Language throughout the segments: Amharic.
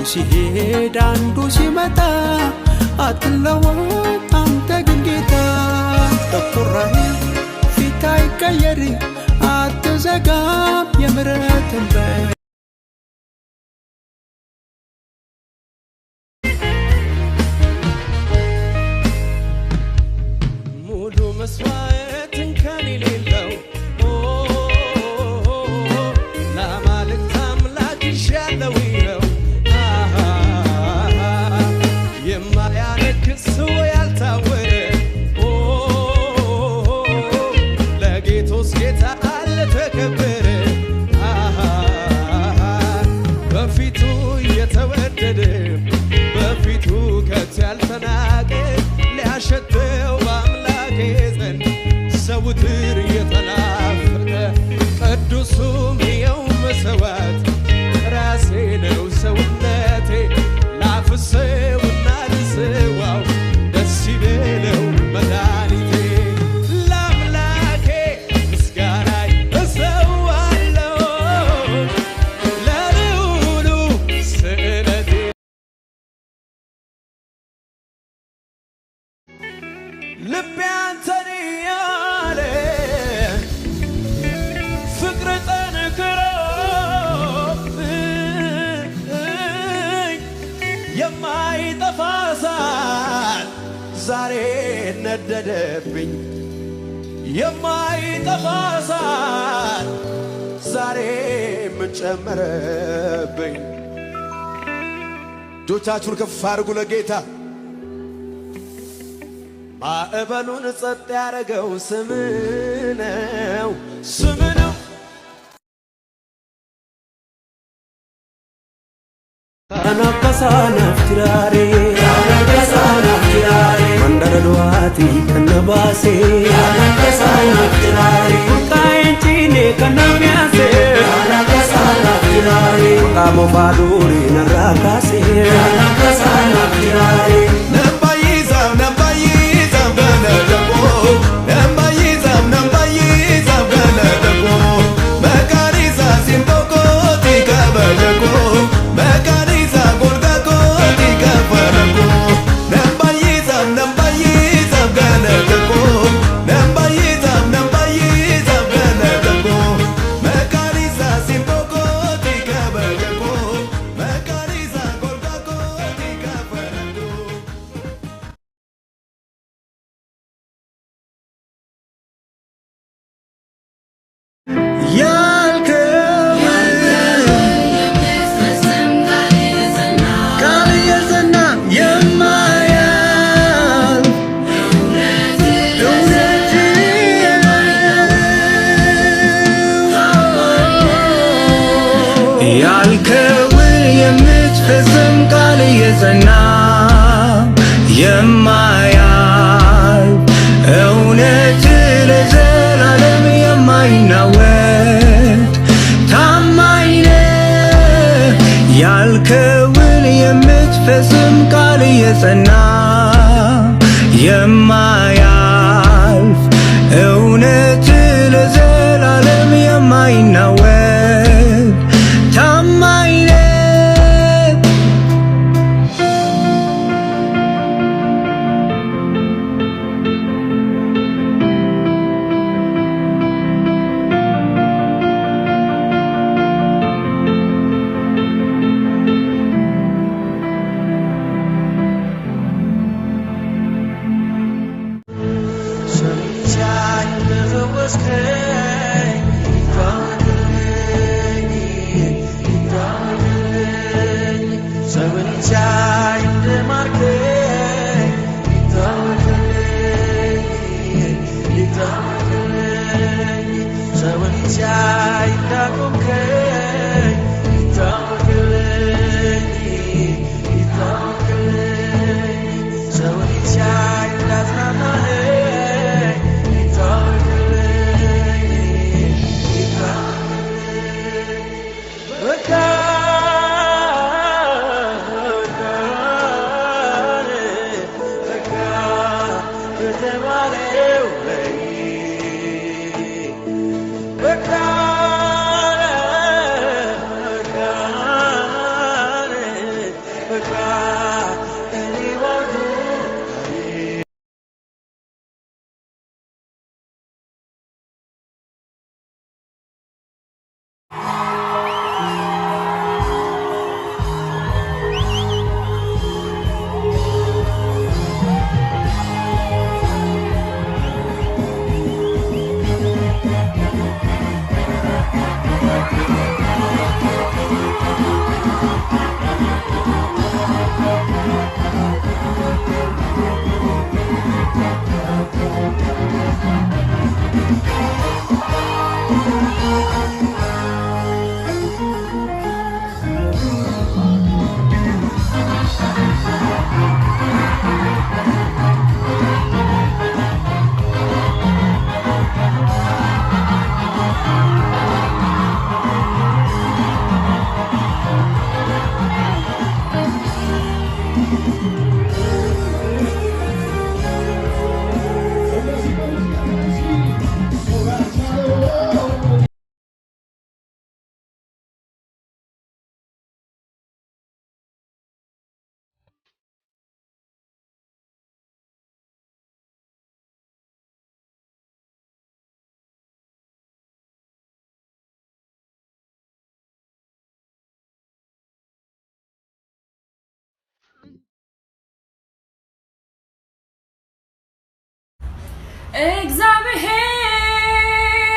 ሲሄድ አንዱ ሲመጣ አትለወጥ አንተ ግን ጌታ ጠቁረህ ፊት አይቀየር አትዘጋም የምሕረትን በር ሙሉ መስዋዕትን ከኔ ሌለው ለአማልክት አምላክ ይሻለው ይኸው የማያነክስ ያልታወረ ለጌቶስ ጌታ አለ ተከበረ በፊቱ የተወደደ በፊቱ ከቶ ያልተናቀ ሊያሸተው በአምላኬ ዘንድ ዘወትር የተናፈቀ ቅዱሱም ይኸው መሠዋዕት ራሴ ነው ሰውነቴ ላፍስሰውና ልስዋው ደስ ይበለው መድኃኒቴ ለአምላኬ ምስጋና እሰዋለሁ ለልዑሉ ስእለቴ ልቤ አንተን እያለ ፍቅር ጠንክሮብኝ የማይጠፋ እሳት ዛሬ ነደደብኝ የማይጠፋ እሳት ዛሬ ምን ጨመረብኝ እጆቻችሁን ከፍ አድርጉ ለጌታ ማዕበሉን ጸጥ ያደረገው ስም ነው ስም ነው ካናከሳናፍ ቲራሬ መንደረ ዱዋቲ ከነባሴ ካናከሳናፍ ቲራሬ ቁጣዬንቺኔ ከነሚያሴ ካናከሳናፍ ቲራሬ ቃሞ ፋዱሪ ነራካሴ ካናከሳናፍ ቲራሬ ያልከውን የምትፈጽም ቃል የጸና የማያልፍ እውነት ለዘላለም የማይናወጥ ታማኝ ነህ። ያልከውን የምትፈጽም ቃል የጸና የማያልፍ እውነት ለዘላለም የማይናወጥ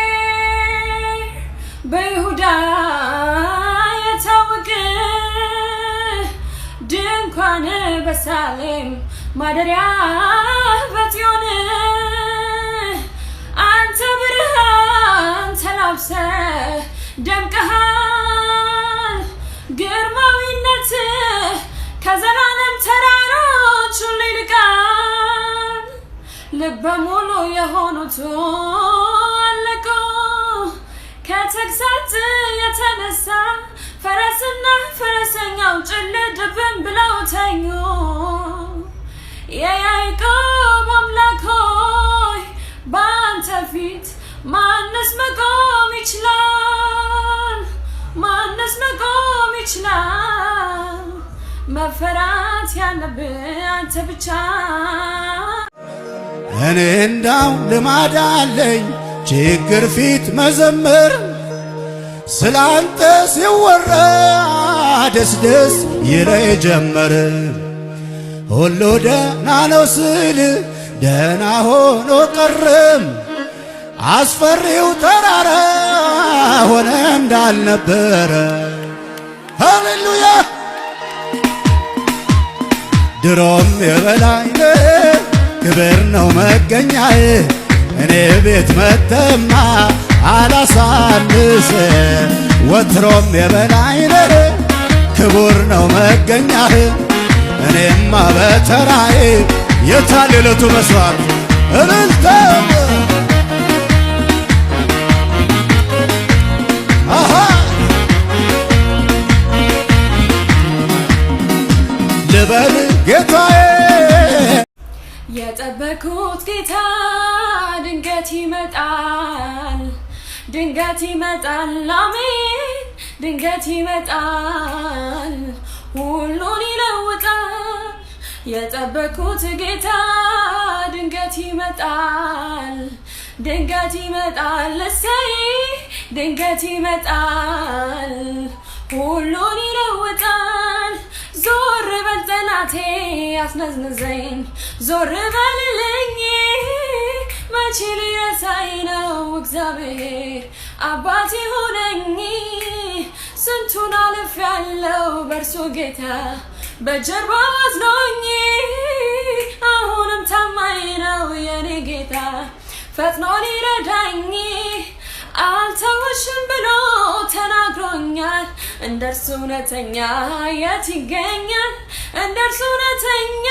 እግዚአብሔር በይሁዳ የታወቀ ድንኳን በሳሌም ማደሪያ በጽዮን አንተ ብርሃን ተላብሰ ደምቀሃል ግርማዊነት ከዘላለም ተራሮች ሁሉ ይልቃል ልበ ሙሉ የሆኑት አለቁ ከተግሳጽ የተነሳ ፈረስና ፈረሰኛው ጭልድብን ብለው ተኙ የያዕቆብ አምላክ ሆይ በአንተ ፊት ማንስ መቆም ይችላል ማንስ መቆም ይችላል መፈራት ያለብህ አንተ ብቻ እኔ እንዳው ልማድ አለኝ ችግር ፊት መዘመር ስላንተ ሲወራ ደስ ደስ ይለኝ ጀመር ሁሉ ደህና ነው ስል ደህና ሆኖ ቀረም አስፈሪው ተራራ ሆነ እንዳልነበረ ሃሌሉያ ድሮም የበላይ ክብር ነው መገኛዬ እኔ ቤት መተማ አላሳንስ ወትሮም የበላይ ክቡር ነው መገኛህ እኔማ በተራዬ የታል የዕለቱ መስዋዕት እልልታ ልበል ጌታዬ የጠበኩት ጌታ ድንገት ይመጣል አሜን ድንገት ይመጣል ሁሉን ይለውጣል የጠበኩት ጌታ ድንገት ይመጣል እሰይ ድንገት ይመጣል ሁሉን ይለውጣል ዞር በል ጠላቴ አስነዝንዘኝ ዞር በልልኝ መቼ ሊረሳኝ ነው እግዚአብሔር አባቴ ሆነኝ ስንቱን አልፌያለሁ በእርሱ ጌታ በጀርባ አዝሎኝ አሁንም ታማኝ ነው የኔ ጌታ ፈጥኖ ሊረዳኝ አልተውሽም ብሎ ተናግሮኛል እንደርሱ እውነተኛ የት ይገኛል እንደርሱ እውነተኛ